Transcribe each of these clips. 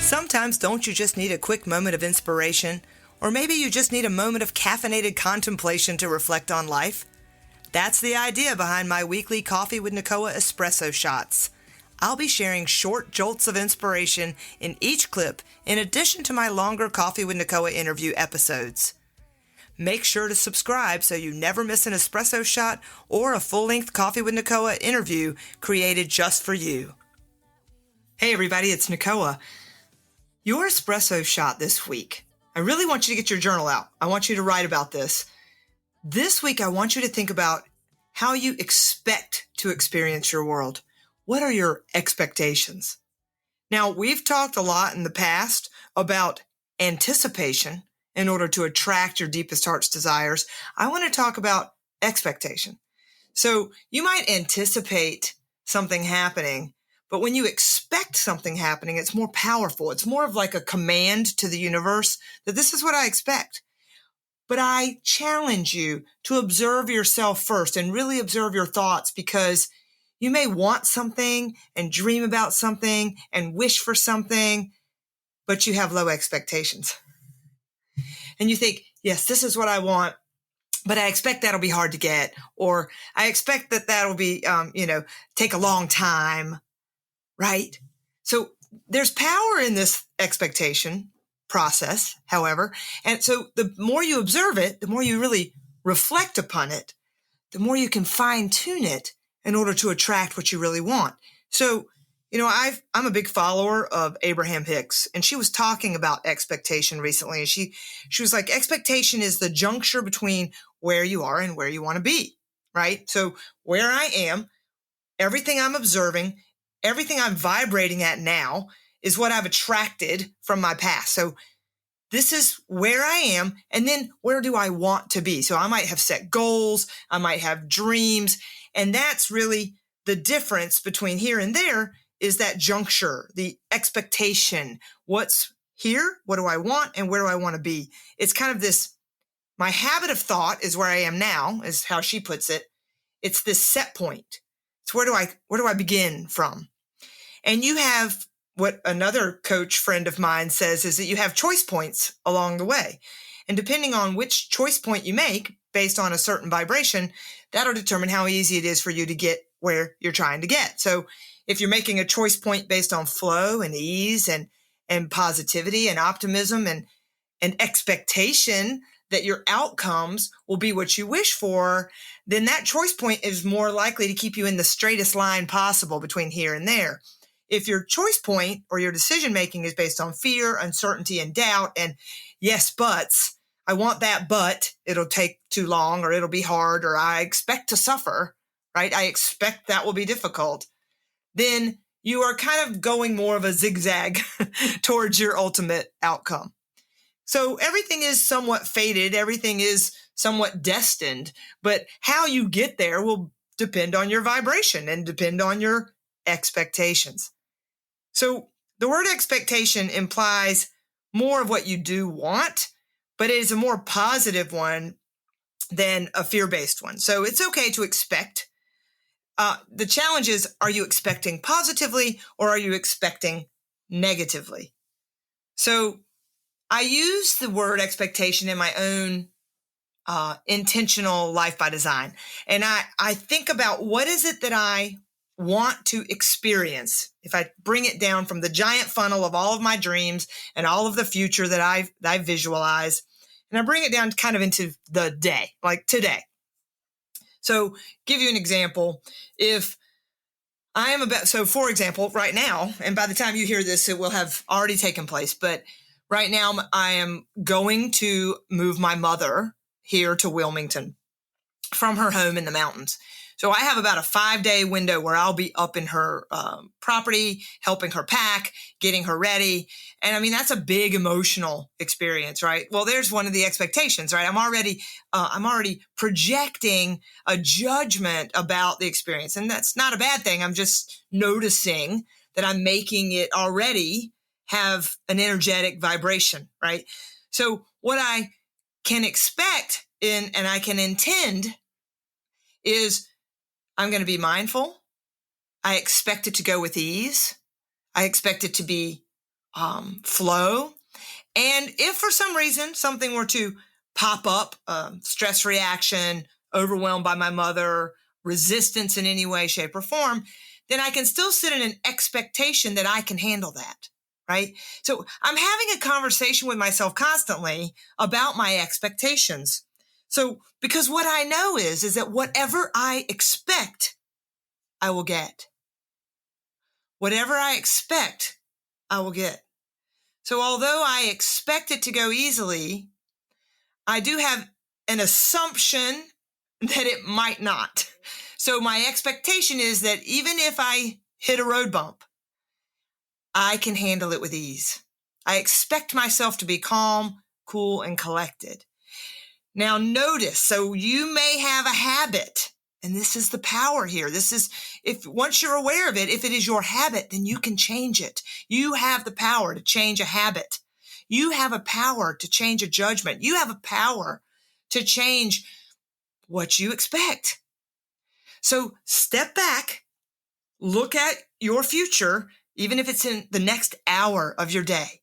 Sometimes don't you just need a quick moment of inspiration? Or maybe you just need a moment of caffeinated contemplation to reflect on life? That's the idea behind my weekly Coffee with Nicoa espresso shots. I'll be sharing short jolts of inspiration in each clip in addition to my longer Coffee with Nicoa interview episodes. Make sure to subscribe so you never miss an espresso shot or a full-length Coffee with Nicoa interview created just for you. Hey everybody, it's Nicoa. Your espresso shot this week. I really want you to get your journal out. I want you to write about this. This week, I want you to think about how you expect to experience your world. What are your expectations? Now, we've talked a lot in the past about anticipation in order to attract your deepest heart's desires. I want to talk about expectation. So you might anticipate something happening, but when you expect something happening, it's more powerful. It's more of like a command to the universe that this is what I expect. But I challenge you to observe yourself first and really observe your thoughts, because you may want something and dream about something and wish for something, but you have low expectations. And you think, yes, this is what I want, but I expect that'll be hard to get, or I expect that that'll be, take a long time. Right? So there's power in this expectation process, however. And so the more you observe it, the more you really reflect upon it, the more you can fine tune it in order to attract what you really want. So, I'm a big follower of Abraham Hicks, and she was talking about expectation recently. And she was like, expectation is the juncture between where you are and where you want to be, right? So where I am, everything I'm observing, everything I'm vibrating at now is what I've attracted from my past. So this is where I am. And then where do I want to be? So I might have set goals. I might have dreams. And that's really the difference between here and there, is that juncture, the expectation. What's here? What do I want? And where do I want to be? It's kind of this, my habit of thought is where I am now, is how she puts it. It's this set point. It's where do I begin from? And you have what another coach friend of mine says is that you have choice points along the way. And depending on which choice point you make based on a certain vibration, that'll determine how easy it is for you to get where you're trying to get. So if you're making a choice point based on flow and ease and positivity and optimism and expectation that your outcomes will be what you wish for, then that choice point is more likely to keep you in the straightest line possible between here and there. If your choice point or your decision making is based on fear, uncertainty, and doubt, and yes, buts, I want that, but it'll take too long, or it'll be hard, or I expect to suffer, right? I expect that will be difficult. Then you are kind of going more of a zigzag towards your ultimate outcome. So everything is somewhat fated. Everything is somewhat destined, but how you get there will depend on your vibration and depend on your expectations. So the word expectation implies more of what you do want, but it is a more positive one than a fear-based one. So it's okay to expect. The challenge is, are you expecting positively or are you expecting negatively? So I use the word expectation in my own intentional life by design. And I think about, what is it that I want to experience? If I bring it down from the giant funnel of all of my dreams and all of the future that I visualize, and I bring it down kind of into the day, like today. So give you an example. If I am for example, right now, and by the time you hear this, it will have already taken place, but right now I am going to move my mother here to Wilmington from her home in the mountains. So I have about a 5-day window where I'll be up in her property, helping her pack, getting her ready. And I mean, that's a big emotional experience, right? Well, there's one of the expectations, right? I'm already projecting a judgment about the experience. And that's not a bad thing. I'm just noticing that I'm making it already have an energetic vibration, right? So what I can expect and I can intend is, I'm going to be mindful. I expect it to go with ease. I expect it to be flow. And if for some reason something were to pop up, stress reaction, overwhelmed by my mother, resistance in any way, shape, or form, then I can still sit in an expectation that I can handle that, right? So I'm having a conversation with myself constantly about my expectations. So because what I know is that whatever I expect, I will get. Whatever I expect, I will get. So although I expect it to go easily, I do have an assumption that it might not. So my expectation is that even if I hit a road bump, I can handle it with ease. I expect myself to be calm, cool, and collected. Now notice, so you may have a habit, and this is the power here. This is, if once you're aware of it, if it is your habit, then you can change it. You have the power to change a habit. You have a power to change a judgment. You have a power to change what you expect. So step back, look at your future, even if it's in the next hour of your day,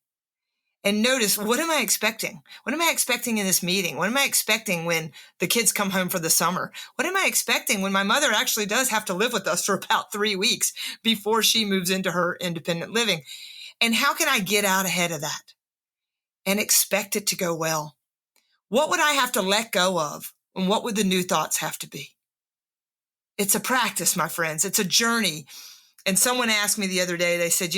and notice, what am I expecting? What am I expecting in this meeting? What am I expecting when the kids come home for the summer? What am I expecting when my mother actually does have to live with us for about 3 weeks before she moves into her independent living? And how can I get out ahead of that and expect it to go well? What would I have to let go of? And what would the new thoughts have to be? It's a practice, my friends. It's a journey. And someone asked me the other day, they said,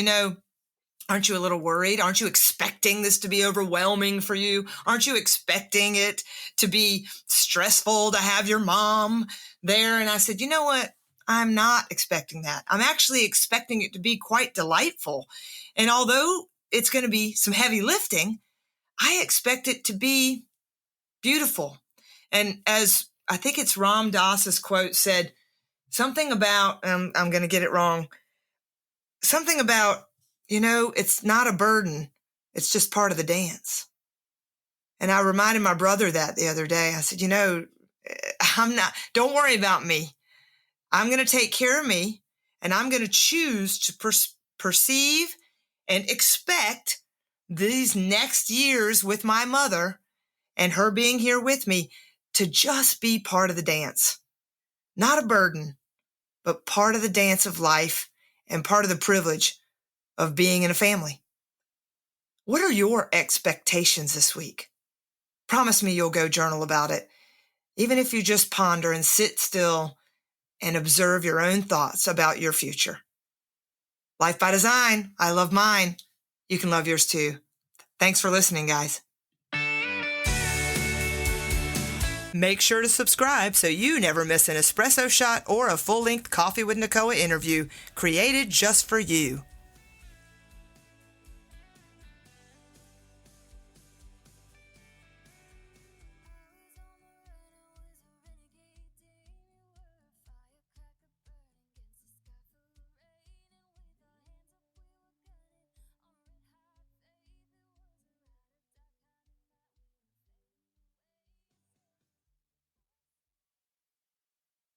aren't you a little worried? Aren't you expecting this to be overwhelming for you? Aren't you expecting it to be stressful to have your mom there? And I said, you know what? I'm not expecting that. I'm actually expecting it to be quite delightful. And although it's going to be some heavy lifting, I expect it to be beautiful. And as I think it's Ram Dass's quote said, something about, I'm going to get it wrong, something about, it's not a burden. It's just part of the dance. And I reminded my brother that the other day. I said, don't worry about me. I'm going to take care of me, and I'm going to choose to perceive and expect these next years with my mother and her being here with me to just be part of the dance. Not a burden, but part of the dance of life and part of the privilege of being in a family. What are your expectations this week? Promise me you'll go journal about it, even if you just ponder and sit still and observe your own thoughts about your future. Life by design. I love mine. You can love yours too. Thanks for listening, guys. Make sure to subscribe so you never miss an espresso shot or a full-length Coffee with Nicoa interview created just for you.